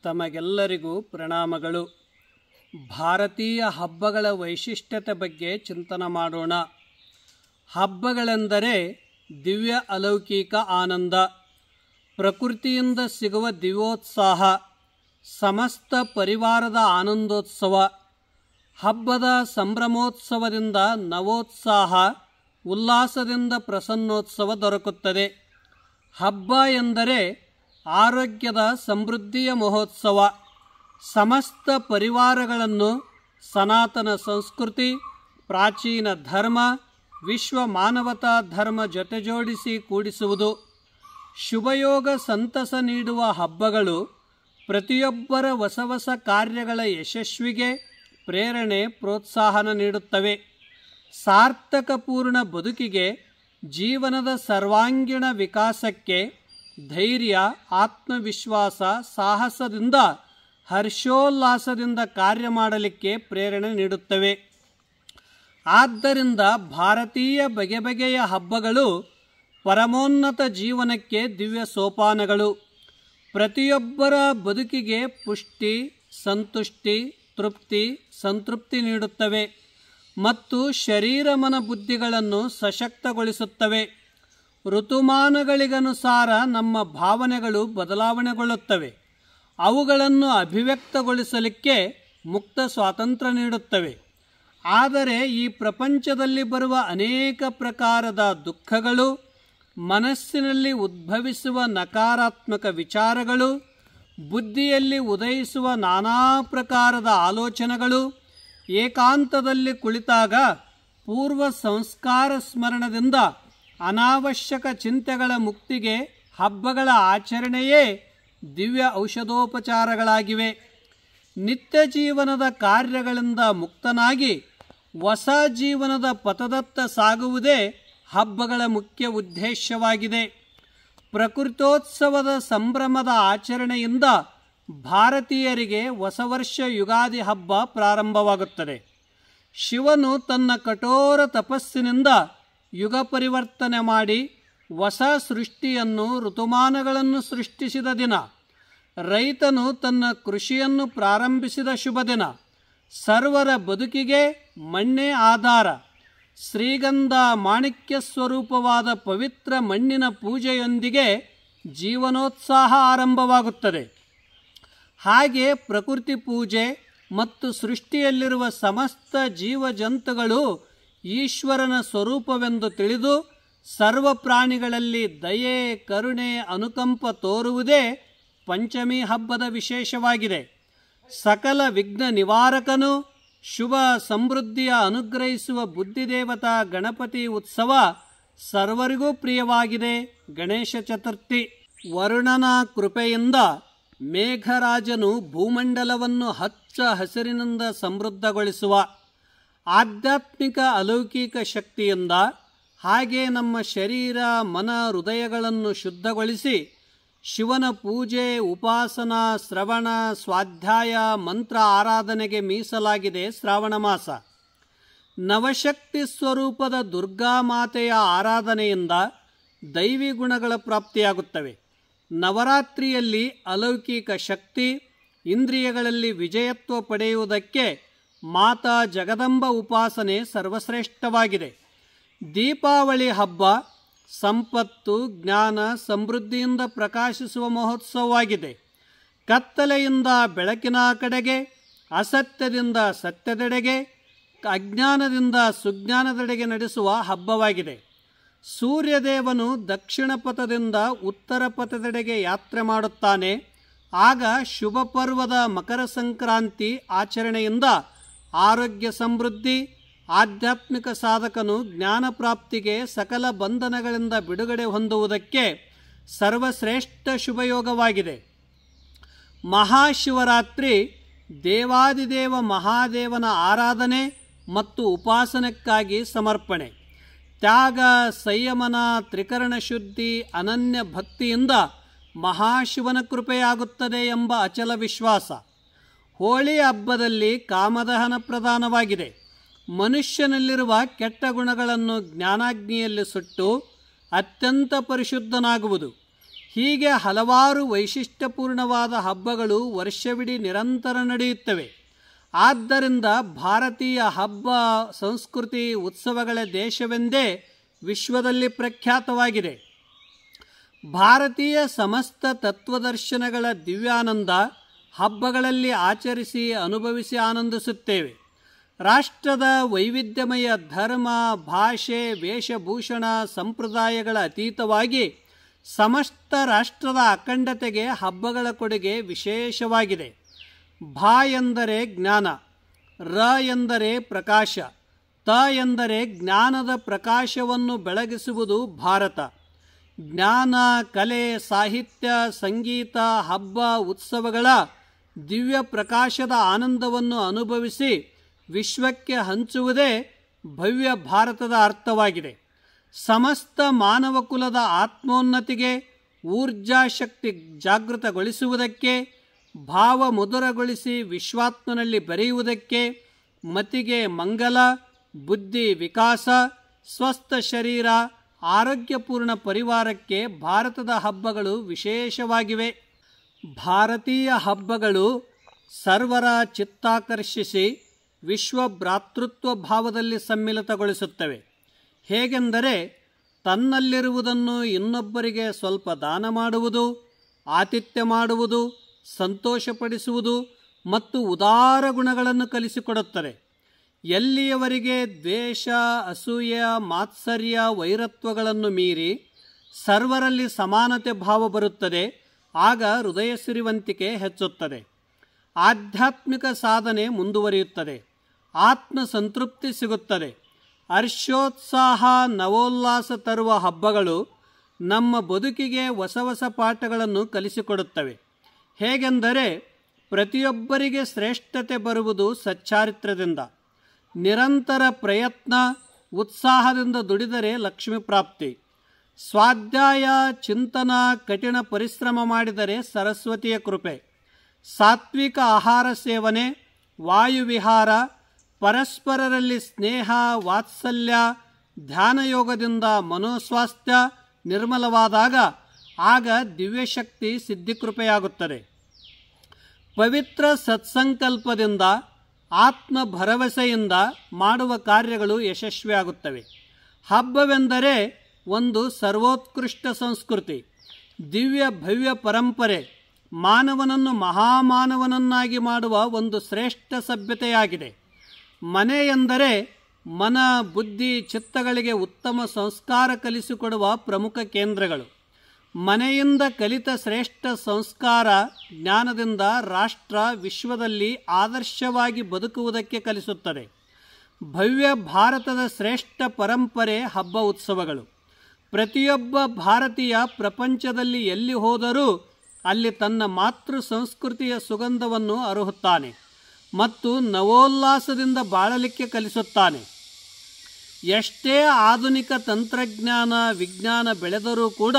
ತಮಗೆಲ್ಲರಿಗೂ ಪ್ರಣಾಮಗಳು. ಭಾರತೀಯ ಹಬ್ಬಗಳ ವೈಶಿಷ್ಟ್ಯತೆ ಬಗ್ಗೆ ಚಿಂತನೆ ಮಾಡೋಣ. ಹಬ್ಬಗಳೆಂದರೆ ದಿವ್ಯ ಅಲೌಕಿಕ ಆನಂದ, ಪ್ರಕೃತಿಯಿಂದ ಸಿಗುವ ದಿವ್ಯೋತ್ಸಾಹ, ಸಮಸ್ತ ಪರಿವಾರದ ಆನಂದೋತ್ಸವ. ಹಬ್ಬದ ಸಂಭ್ರಮೋತ್ಸವದಿಂದ ನವೋತ್ಸಾಹ, ಉಲ್ಲಾಸದಿಂದ ಪ್ರಸನ್ನೋತ್ಸವ ದೊರಕುತ್ತದೆ. ಹಬ್ಬ ಎಂದರೆ ಆರೋಗ್ಯದ ಸಮೃದ್ಧಿಯ ಮಹೋತ್ಸವ. ಸಮಸ್ತ ಪರಿವಾರಗಳನ್ನು ಸನಾತನ ಸಂಸ್ಕೃತಿ, ಪ್ರಾಚೀನ ಧರ್ಮ, ವಿಶ್ವ ಮಾನವತಾ ಧರ್ಮ ಜೊತೆಜೋಡಿಸಿ ಕೂಡಿಸುವುದು. ಶುಭಯೋಗ ಸಂತಸ ನೀಡುವ ಹಬ್ಬಗಳು ಪ್ರತಿಯೊಬ್ಬರ ಹೊಸ ಹೊಸ ಕಾರ್ಯಗಳ ಯಶಸ್ವಿಗೆ ಪ್ರೇರಣೆ, ಪ್ರೋತ್ಸಾಹನ ನೀಡುತ್ತವೆ. ಸಾರ್ಥಕಪೂರ್ಣ ಬದುಕಿಗೆ, ಜೀವನದ ಸರ್ವಾಂಗೀಣ ವಿಕಾಸಕ್ಕೆ ಧೈರ್ಯ, ಆತ್ಮವಿಶ್ವಾಸ, ಸಾಹಸದಿಂದ, ಹರ್ಷೋಲ್ಲಾಸದಿಂದ ಕಾರ್ಯ ಮಾಡಲಿಕ್ಕೆ ಪ್ರೇರಣೆ ನೀಡುತ್ತವೆ. ಆದ್ದರಿಂದ ಭಾರತೀಯ ಬಗೆ ಬಗೆಯ ಹಬ್ಬಗಳು ಪರಮೋನ್ನತ ಜೀವನಕ್ಕೆ ದಿವ್ಯ ಸೋಪಾನಗಳು. ಪ್ರತಿಯೊಬ್ಬರ ಬದುಕಿಗೆ ಪುಷ್ಟಿ, ಸಂತುಷ್ಟಿ, ತೃಪ್ತಿ, ಸಂತೃಪ್ತಿ ನೀಡುತ್ತವೆ ಮತ್ತು ಶರೀರ ಮನ ಬುದ್ಧಿಗಳನ್ನು ಸಶಕ್ತಗೊಳಿಸುತ್ತವೆ. ಋತುಮಾನಗಳಿಗನುಸಾರ ನಮ್ಮ ಭಾವನೆಗಳು ಬದಲಾವಣೆಗೊಳ್ಳುತ್ತವೆ. ಅವುಗಳನ್ನು ಅಭಿವ್ಯಕ್ತಗೊಳಿಸಲಿಕ್ಕೆ ಮುಕ್ತ ಸ್ವಾತಂತ್ರ್ಯ ನೀಡುತ್ತವೆ. ಆದರೆ ಈ ಪ್ರಪಂಚದಲ್ಲಿ ಬರುವ ಅನೇಕ ಪ್ರಕಾರದ ದುಃಖಗಳು, ಮನಸ್ಸಿನಲ್ಲಿ ಉದ್ಭವಿಸುವ ನಕಾರಾತ್ಮಕ ವಿಚಾರಗಳು, ಬುದ್ಧಿಯಲ್ಲಿ ಉದಯಿಸುವ ನಾನಾ ಪ್ರಕಾರದ ಆಲೋಚನೆಗಳು, ಏಕಾಂತದಲ್ಲಿ ಕುಳಿತಾಗ ಪೂರ್ವ ಸಂಸ್ಕಾರ ಸ್ಮರಣದಿಂದ ಅನಾವಶ್ಯಕ ಚಿಂತೆಗಳ ಮುಕ್ತಿಗೆ ಹಬ್ಬಗಳ ಆಚರಣೆಯೇ ದಿವ್ಯ ಔಷಧೋಪಚಾರಗಳಾಗಿವೆ. ನಿತ್ಯ ಜೀವನದ ಕಾರ್ಯಗಳಿಂದ ಮುಕ್ತನಾಗಿ ಹೊಸ ಜೀವನದ ಪಥದತ್ತ ಸಾಗುವುದೇ ಹಬ್ಬಗಳ ಮುಖ್ಯ ಉದ್ದೇಶವಾಗಿದೆ. ಪ್ರಕೃತೋತ್ಸವದ ಸಂಭ್ರಮದ ಆಚರಣೆಯಿಂದ ಭಾರತೀಯರಿಗೆ ಹೊಸ ವರ್ಷ ಯುಗಾದಿ ಹಬ್ಬ ಪ್ರಾರಂಭವಾಗುತ್ತದೆ. ಶಿವನು ತನ್ನ ಕಠೋರ ತಪಸ್ಸಿನಿಂದ ಯುಗ ಪರಿವರ್ತನೆ ಮಾಡಿ ಹೊಸ ಸೃಷ್ಟಿಯನ್ನು, ಋತುಮಾನಗಳನ್ನು ಸೃಷ್ಟಿಸಿದ ದಿನ. ರೈತನು ತನ್ನ ಕೃಷಿಯನ್ನು ಪ್ರಾರಂಭಿಸಿದ ಶುಭ ದಿನ. ಸರ್ವರ ಬದುಕಿಗೆ ಮಣ್ಣೇ ಆಧಾರ. ಶ್ರೀಗಂಧ ಮಾಣಿಕ್ಯ ಸ್ವರೂಪವಾದ ಪವಿತ್ರ ಮಣ್ಣಿನ ಪೂಜೆಯೊಂದಿಗೆ ಜೀವನೋತ್ಸಾಹ ಆರಂಭವಾಗುತ್ತದೆ. ಹಾಗೆ ಪ್ರಕೃತಿ ಪೂಜೆ ಮತ್ತು ಸೃಷ್ಟಿಯಲ್ಲಿರುವ ಸಮಸ್ತ ಜೀವಜಂತುಗಳು ಈಶ್ವರನ ಸ್ವರೂಪವೆಂದು ತಿಳಿದು ಸರ್ವ ಪ್ರಾಣಿಗಳಲ್ಲಿ ದಯೆ, ಕರುಣೆ, ಅನುಕಂಪ ತೋರುವುದೇ ಪಂಚಮಿ ಹಬ್ಬದ ವಿಶೇಷವಾಗಿದೆ. ಸಕಲ ವಿಘ್ನ ನಿವಾರಕನು, ಶುಭ ಸಮೃದ್ಧಿಯ ಅನುಗ್ರಹಿಸುವ ಬುದ್ಧಿದೇವತಾ ಗಣಪತಿ ಉತ್ಸವ ಸರ್ವರಿಗೂ ಪ್ರಿಯವಾಗಿದೆ. ಗಣೇಶ ಚತುರ್ಥಿ. ವರುಣನ ಕೃಪೆಯಿಂದ ಮೇಘರಾಜನು ಭೂಮಂಡಲವನ್ನು ಹಚ್ಚ ಹಸಿರಿನಿಂದ ಸಮೃದ್ಧಗೊಳಿಸುವ. ಆಧ್ಯಾತ್ಮಿಕ ಅಲೌಕಿಕ ಶಕ್ತಿಯಿಂದ ಹಾಗೆ ನಮ್ಮ ಶರೀರ, ಮನ, ಹೃದಯಗಳನ್ನು ಶುದ್ಧಗೊಳಿಸಿ ಶಿವನ ಪೂಜೆ, ಉಪಾಸನಾ, ಶ್ರವಣ, ಸ್ವಾಧ್ಯಾಯ, ಮಂತ್ರ ಆರಾಧನೆಗೆ ಮೀಸಲಾಗಿದೆ ಶ್ರಾವಣ ಮಾಸ. ನವಶಕ್ತಿ ಸ್ವರೂಪದ ದುರ್ಗಾಮಾತೆಯ ಆರಾಧನೆಯಿಂದ ದೈವಿ ಗುಣಗಳ ಪ್ರಾಪ್ತಿಯಾಗುತ್ತವೆ. ನವರಾತ್ರಿಯಲ್ಲಿ ಅಲೌಕಿಕ ಶಕ್ತಿ, ಇಂದ್ರಿಯಗಳಲ್ಲಿ ವಿಜಯತ್ವ ಪಡೆಯುವುದಕ್ಕೆ ಮಾತಾ ಜಗದಂಬ ಉಪಾಸನೆ ಸರ್ವಶ್ರೇಷ್ಠವಾಗಿದೆ. ದೀಪಾವಳಿ ಹಬ್ಬ ಸಂಪತ್ತು, ಜ್ಞಾನ, ಸಮೃದ್ಧಿಯಿಂದ ಪ್ರಕಾಶಿಸುವ ಮಹೋತ್ಸವವಾಗಿದೆ. ಕತ್ತಲೆಯಿಂದ ಬೆಳಕಿನ ಕಡೆಗೆ, ಅಸತ್ಯದಿಂದ ಸತ್ಯದೆಡೆಗೆ, ಅಜ್ಞಾನದಿಂದ ಸುಜ್ಞಾನದೆಡೆಗೆ ನಡೆಸುವ ಹಬ್ಬವಾಗಿದೆ. ಸೂರ್ಯದೇವನು ದಕ್ಷಿಣ ಪಥದಿಂದ ಉತ್ತರ ಪಥದೆಡೆಗೆ ಯಾತ್ರೆ ಮಾಡುತ್ತಾನೆ. ಆಗ ಶುಭ ಪರ್ವದ ಮಕರ ಸಂಕ್ರಾಂತಿ ಆಚರಣೆಯಿಂದ ಆರೋಗ್ಯ ಸಮೃದ್ಧಿ, ಆಧ್ಯಾತ್ಮಿಕ ಸಾಧಕನು ಜ್ಞಾನ ಪ್ರಾಪ್ತಿಗೆ, ಸಕಲ ಬಂಧನಗಳಿಂದ ಬಿಡುಗಡೆ ಹೊಂದುವುದಕ್ಕೆ ಸರ್ವಶ್ರೇಷ್ಠ ಶುಭಯೋಗವಾಗಿದೆ. ಮಹಾಶಿವರಾತ್ರಿ ದೇವಾದಿದೇವ ಮಹಾದೇವನ ಆರಾಧನೆ ಮತ್ತು ಉಪಾಸನೆಕ್ಕಾಗಿ ಸಮರ್ಪಣೆ. ತ್ಯಾಗ, ಸಂಯಮನ, ತ್ರಿಕರಣ ಶುದ್ಧಿ, ಅನನ್ಯ ಭಕ್ತಿಯಿಂದ ಮಹಾಶಿವನ ಕೃಪೆಯಾಗುತ್ತದೆ ಎಂಬ ಅಚಲ ವಿಶ್ವಾಸ. ಹೋಳಿ ಹಬ್ಬದಲ್ಲಿ ಕಾಮದಹನ ಪ್ರಧಾನವಾಗಿದೆ. ಮನುಷ್ಯನಲ್ಲಿರುವ ಕೆಟ್ಟ ಗುಣಗಳನ್ನು ಜ್ಞಾನಾಗ್ನಿಯಲ್ಲಿ ಸುಟ್ಟು ಅತ್ಯಂತ ಪರಿಶುದ್ಧನಾಗುವುದು. ಹೀಗೆ ಹಲವಾರು ವೈಶಿಷ್ಟ್ಯಪೂರ್ಣವಾದ ಹಬ್ಬಗಳು ವರ್ಷವಿಡೀ ನಿರಂತರ ನಡೆಯುತ್ತವೆ. ಆದ್ದರಿಂದ ಭಾರತೀಯ ಹಬ್ಬ ಸಂಸ್ಕೃತಿ ಉತ್ಸವಗಳ ದೇಶವೆಂದೇ ವಿಶ್ವದಲ್ಲಿ ಪ್ರಖ್ಯಾತವಾಗಿದೆ. ಭಾರತೀಯ ಸಮಸ್ತ ತತ್ವದರ್ಶನಗಳ ದಿವ್ಯಾನಂದ ಹಬ್ಬಗಳಲ್ಲಿ ಆಚರಿಸಿ ಅನುಭವಿಸಿ ಆನಂದಿಸುತ್ತೇವೆ. ರಾಷ್ಟ್ರದ ವೈವಿಧ್ಯಮಯ ಧರ್ಮ, ಭಾಷೆ, ವೇಷಭೂಷಣ, ಸಂಪ್ರದಾಯಗಳ ಅತೀತವಾಗಿ ಸಮಸ್ತ ರಾಷ್ಟ್ರದ ಅಖಂಡತೆಗೆ ಹಬ್ಬಗಳ ಕೊಡುಗೆ ವಿಶೇಷವಾಗಿದೆ. ಭಾ ಎಂದರೆ ಜ್ಞಾನ, ರ ಎಂದರೆ ಪ್ರಕಾಶ, ತ ಎಂದರೆ ಜ್ಞಾನದ ಪ್ರಕಾಶವನ್ನು ಬೆಳಗಿಸುವುದು ಭಾರತ. ಜ್ಞಾನ, ಕಲೆ, ಸಾಹಿತ್ಯ, ಸಂಗೀತ, ಹಬ್ಬ, ಉತ್ಸವಗಳ ದಿವ್ಯ ಪ್ರಕಾಶದ ಆನಂದವನ್ನು ಅನುಭವಿಸಿ ವಿಶ್ವಕ್ಕೆ ಹಂಚುವುದೇ ಭವ್ಯ ಭಾರತದ ಅರ್ಥವಾಗಿದೆ. ಸಮಸ್ತ ಮಾನವ ಕುಲದ ಆತ್ಮೋನ್ನತಿಗೆ, ಊರ್ಜಾಶಕ್ತಿ ಜಾಗೃತಗೊಳಿಸುವುದಕ್ಕೆ, ಭಾವ ಮಧುರಗೊಳಿಸಿ ವಿಶ್ವಾತ್ಮನಲ್ಲಿ ಬೆರೆಯುವುದಕ್ಕೆ, ಮತಿಗೆ ಮಂಗಲ, ಬುದ್ಧಿ ವಿಕಾಸ, ಸ್ವಸ್ಥ ಶರೀರ, ಆರೋಗ್ಯಪೂರ್ಣ ಪರಿವಾರಕ್ಕೆ ಭಾರತದ ಹಬ್ಬಗಳು ವಿಶೇಷವಾಗಿವೆ. ಭಾರತೀಯ ಹಬ್ಬಗಳು ಸರ್ವರ ಚಿತ್ತಾಕರ್ಷಿಸಿ ವಿಶ್ವ ಭ್ರಾತೃತ್ವ ಭಾವದಲ್ಲಿ ಸಮ್ಮಿಲಿತಗೊಳಿಸುತ್ತವೆ. ಹೇಗೆಂದರೆ ತನ್ನಲ್ಲಿರುವುದನ್ನು ಇನ್ನೊಬ್ಬರಿಗೆ ಸ್ವಲ್ಪ ದಾನ ಮಾಡುವುದು, ಆತಿಥ್ಯ ಮಾಡುವುದು, ಸಂತೋಷಪಡಿಸುವುದು ಮತ್ತು ಉದಾರ ಗುಣಗಳನ್ನು ಕಲಿಸಿಕೊಡುತ್ತದೆ. ಎಲ್ಲಿಯವರೆಗೆ ದ್ವೇಷ, ಅಸೂಯೆ, ಮಾತ್ಸರ್ಯ, ವೈರತ್ವಗಳನ್ನು ಮೀರಿ ಸರ್ವರಲ್ಲಿ ಸಮಾನತೆ ಭಾವ ಬರುತ್ತದೆ, ಆಗ ಹೃದಯ ಸಿರಿವಂತಿಕೆ ಹೆಚ್ಚುತ್ತದೆ, ಆಧ್ಯಾತ್ಮಿಕ ಸಾಧನೆ ಮುಂದುವರಿಯುತ್ತದೆ, ಆತ್ಮ ಸಂತೃಪ್ತಿ ಸಿಗುತ್ತದೆ. ಹರ್ಷೋತ್ಸಾಹ, ನವೋಲ್ಲಾಸ ತರುವ ಹಬ್ಬಗಳು ನಮ್ಮ ಬದುಕಿಗೆ ಹೊಸ ಹೊಸ ಪಾಠಗಳನ್ನು ಕಲಿಸಿಕೊಡುತ್ತವೆ. ಹೇಗೆಂದರೆ ಪ್ರತಿಯೊಬ್ಬರಿಗೆ ಶ್ರೇಷ್ಠತೆ ಬರುವುದು ಸಚ್ಚಾರಿತ್ರದಿಂದ. ನಿರಂತರ ಪ್ರಯತ್ನ, ಉತ್ಸಾಹದಿಂದ ದುಡಿದರೆ ಲಕ್ಷ್ಮೀ ಪ್ರಾಪ್ತಿ. ಸ್ವಾಧ್ಯಾಯ, ಚಿಂತನ, ಕಠಿಣ ಪರಿಶ್ರಮ ಮಾಡಿದರೆ ಸರಸ್ವತಿಯ ಕೃಪೆ. ಸಾತ್ವಿಕ ಆಹಾರ ಸೇವನೆ, ವಾಯುವಿಹಾರ, ಪರಸ್ಪರರಲ್ಲಿ ಸ್ನೇಹ, ವಾತ್ಸಲ್ಯ, ಧ್ಯಾನಯೋಗದಿಂದ ಮನೋಸ್ವಾಸ್ಥ್ಯ ನಿರ್ಮಲವಾದಾಗ ಆಗ ದಿವ್ಯಶಕ್ತಿ ಸಿದ್ಧಿಕೃಪೆಯಾಗುತ್ತದೆ. ಪವಿತ್ರ ಸತ್ಸಂಕಲ್ಪದಿಂದ, ಆತ್ಮ ಭರವಸೆಯಿಂದ ಮಾಡುವ ಕಾರ್ಯಗಳು ಯಶಸ್ವಿಯಾಗುತ್ತವೆ. ಹಬ್ಬವೆಂದರೆ ಒಂದು ಸರ್ವೋತ್ಕೃಷ್ಟ ಸಂಸ್ಕೃತಿ, ದಿವ್ಯ ಭವ್ಯ ಪರಂಪರೆ, ಮಾನವನನ್ನು ಮಹಾಮಾನವನನ್ನಾಗಿ ಮಾಡುವ ಒಂದು ಶ್ರೇಷ್ಠ ಸಭ್ಯತೆಯಾಗಿದೆ. ಮನೆ ಎಂದರೆ ಮನ, ಬುದ್ಧಿ, ಚಿತ್ತಗಳಿಗೆ ಉತ್ತಮ ಸಂಸ್ಕಾರ ಕಲಿಸಿಕೊಡುವ ಪ್ರಮುಖ ಕೇಂದ್ರಗಳು. ಮನೆಯಿಂದ ಕಲಿತ ಶ್ರೇಷ್ಠ ಸಂಸ್ಕಾರ ಜ್ಞಾನದಿಂದ ರಾಷ್ಟ್ರ ವಿಶ್ವದಲ್ಲಿ ಆದರ್ಶವಾಗಿ ಬದುಕುವುದಕ್ಕೆ ಕಲಿಸುತ್ತದೆ. ಭವ್ಯ ಭಾರತದ ಶ್ರೇಷ್ಠ ಪರಂಪರೆ ಹಬ್ಬ ಉತ್ಸವಗಳು. ಪ್ರತಿಯೊಬ್ಬ ಭಾರತೀಯ ಪ್ರಪಂಚದಲ್ಲಿ ಎಲ್ಲಿ ಹೋದರೂ ಅಲ್ಲಿ ತನ್ನ ಮಾತೃ ಸಂಸ್ಕೃತಿಯ ಸುಗಂಧವನ್ನು ಅರುಹುತ್ತಾನೆ ಮತ್ತು ನವೋಲ್ಲಾಸದಿಂದ ಬಾಳಲಿಕ್ಕೆ ಕಲಿಸುತ್ತಾನೆ. ಎಷ್ಟೇ ಆಧುನಿಕ ತಂತ್ರಜ್ಞಾನ, ವಿಜ್ಞಾನ ಬೆಳೆದರೂ ಕೂಡ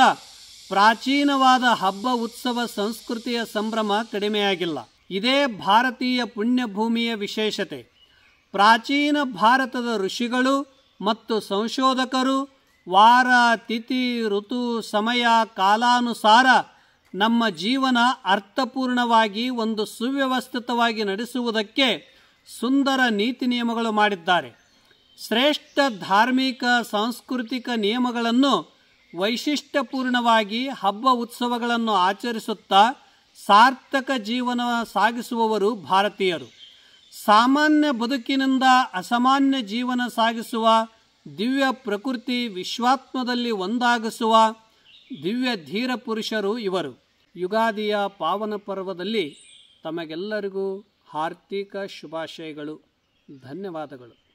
ಪ್ರಾಚೀನವಾದ ಹಬ್ಬ ಉತ್ಸವ ಸಂಸ್ಕೃತಿಯ ಸಂಭ್ರಮ ಕಡಿಮೆಯಾಗಿಲ್ಲ. ಇದೇ ಭಾರತೀಯ ಪುಣ್ಯಭೂಮಿಯ ವಿಶೇಷತೆ. ಪ್ರಾಚೀನ ಭಾರತದ ಋಷಿಗಳು ಮತ್ತು ಸಂಶೋಧಕರು ವಾರ, ತಿಥಿ, ಋತು, ಸಮಯ, ಕಾಲಾನುಸಾರ ನಮ್ಮ ಜೀವನ ಅರ್ಥಪೂರ್ಣವಾಗಿ ಒಂದು ಸುವ್ಯವಸ್ಥಿತವಾಗಿ ನಡೆಸುವುದಕ್ಕೆ ಸುಂದರ ನೀತಿ ನಿಯಮಗಳು ಮಾಡಿದ್ದಾರೆ. ಶ್ರೇಷ್ಠ ಧಾರ್ಮಿಕ ಸಾಂಸ್ಕೃತಿಕ ನಿಯಮಗಳನ್ನು ವೈಶಿಷ್ಟ್ಯಪೂರ್ಣವಾಗಿ ಹಬ್ಬ ಉತ್ಸವಗಳನ್ನು ಆಚರಿಸುತ್ತಾ ಸಾರ್ಥಕ ಜೀವನ ಸಾಗಿಸುವವರು ಭಾರತೀಯರು. ಸಾಮಾನ್ಯ ಬದುಕಿನಿಂದ ಅಸಾಮಾನ್ಯ ಜೀವನ ಸಾಗಿಸುವ, ದಿವ್ಯ ಪ್ರಕೃತಿ ವಿಶ್ವಾತ್ಮದಲ್ಲಿ ಒಂದಾಗಿಸುವ ದಿವ್ಯ ಧೀರ ಪುರುಷರು ಇವರು. ಯುಗಾದಿಯ ಪಾವನ ಪರ್ವದಲ್ಲಿ ತಮಗೆಲ್ಲರಿಗೂ ಹಾರ್ದಿಕ ಶುಭಾಶಯಗಳು. ಧನ್ಯವಾದಗಳು.